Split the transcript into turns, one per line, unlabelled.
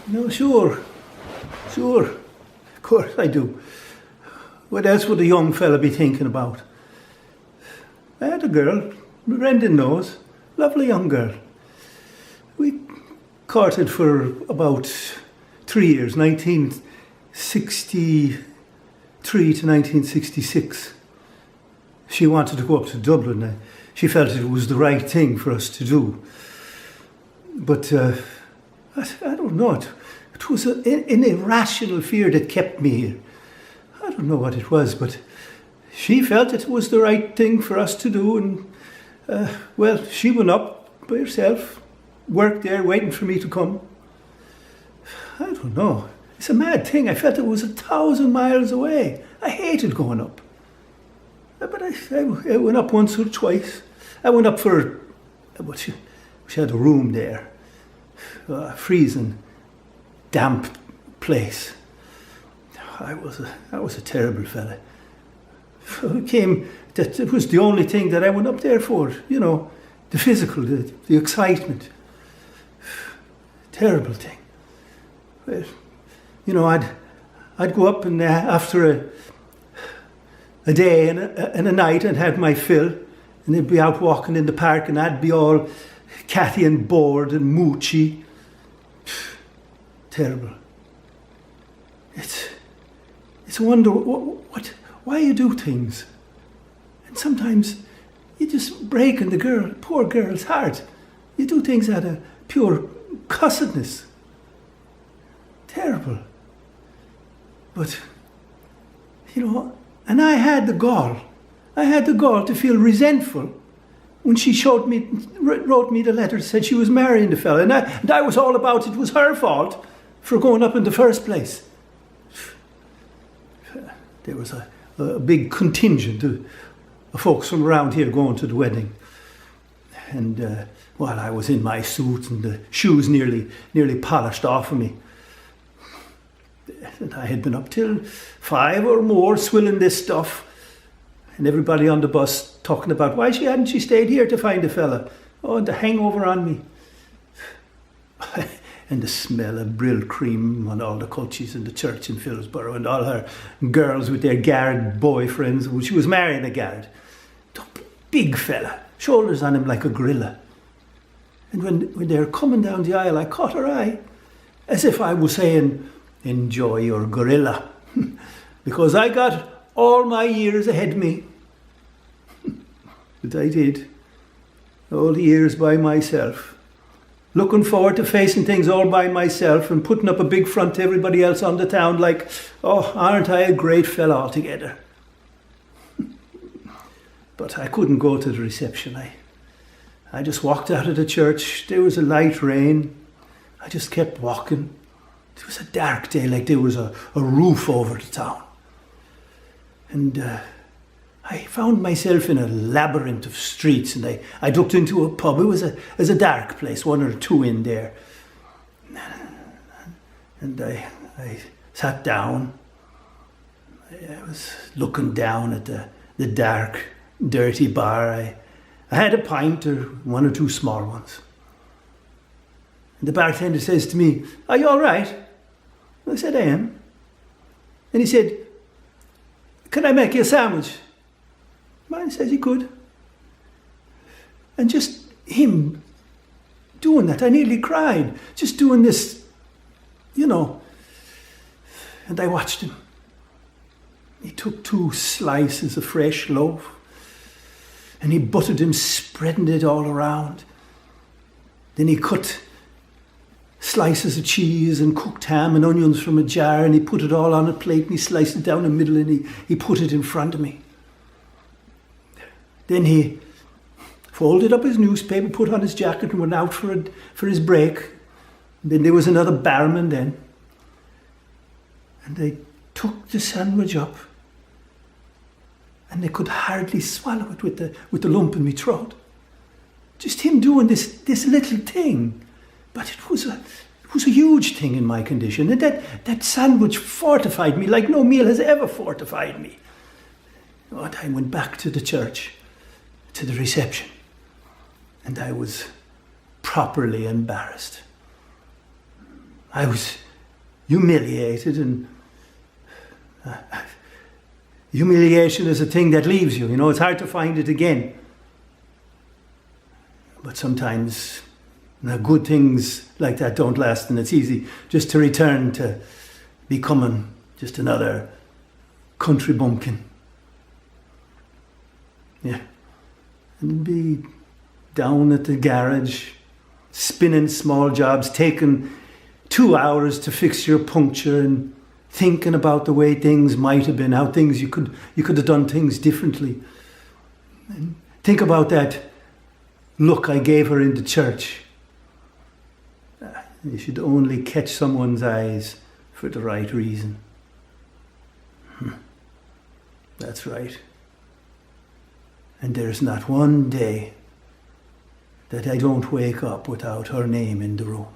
No, sure. Sure. Of course I do. What else would a young fella be thinking about? I had a girl, Brendan knows, lovely young girl. We courted for about 3 years, 1963 to 1966. She wanted to go up to Dublin. She felt it was the right thing for us to do. But I don't know, it was an irrational fear that kept me here. I don't know what it was, but she felt it was the right thing for us to do, and well, she went up by herself, worked there waiting for me to come. I don't know, it's a mad thing. I felt it was 1,000 miles away. I hated going up. But I went up once or twice. I went up for, she had a room there, a freezing, damp place. I was a terrible fella. It was the only thing that I went up there for, you know, the physical, the excitement. Terrible thing. Well, you know, I'd go up and after a day and a night and have my fill, and they'd be out walking in the park and I'd be all catty and bored and moochy. Terrible. It's a wonder why you do things. And sometimes you just break in the poor girl's heart. You do things out of pure cussedness. Terrible. But, you know, and I had the gall to feel resentful when she wrote me the letter, said she was marrying the fella, and I was all about it was her fault for going up in the first place. There was a big contingent of folks from around here going to the wedding. And while I was in my suit and the shoes nearly polished off of me, and I had been up till 5 or more swilling this stuff, and everybody on the bus talking about why hadn't she stayed here to find a fella? Oh, and the hangover on me. And the smell of Brill cream on all the cultures in the church in Philipsborough, and all her girls with their guard boyfriends. Well, she was marrying a guard. Big fella, shoulders on him like a gorilla. And when they were coming down the aisle, I caught her eye, as if I was saying, enjoy your gorilla. Because I got all my years ahead of me. But I did. All the years by myself. Looking forward to facing things all by myself and putting up a big front to everybody else on the town like, oh, aren't I a great fella altogether? But I couldn't go to the reception. I just walked out of the church. There was a light rain. I just kept walking. It was a dark day, like there was a roof over the town. And I found myself in a labyrinth of streets, and I looked into a pub. It was a dark place, 1 or 2 in there. And I sat down. I was looking down at the dark, dirty bar. I had a pint or 1 or 2 small ones. And the bartender says to me, "Are you all right?" I said, "I am." And he said, "Can I make you a sandwich?" Man says he could. And just him doing that, I nearly cried. Just doing this, you know. And I watched him. He took 2 slices of fresh loaf, and he buttered them, spreading it all around. Then he cut slices of cheese and cooked ham and onions from a jar, and he put it all on a plate, and he sliced it down the middle, and he put it in front of me. Then he folded up his newspaper, put on his jacket, and went out for his break. And then there was another barman then. And they took the sandwich up, and they could hardly swallow it with the lump in my throat. Just him doing this little thing. But it was a huge thing in my condition. And that sandwich fortified me like no meal has ever fortified me. And I went back to the church, to the reception, and I was properly embarrassed. I was humiliated, and humiliation is a thing that leaves you. You know, it's hard to find it again. But sometimes good things like that don't last, and it's easy just to return to becoming just another country bumpkin. Yeah. And be down at the garage, spinning small jobs, taking 2 hours to fix your puncture, and thinking about the way things might have been, how things you could have done things differently. And think about that look I gave her in the church. You should only catch someone's eyes for the right reason. That's right. And there's not one day that I don't wake up without her name in the room.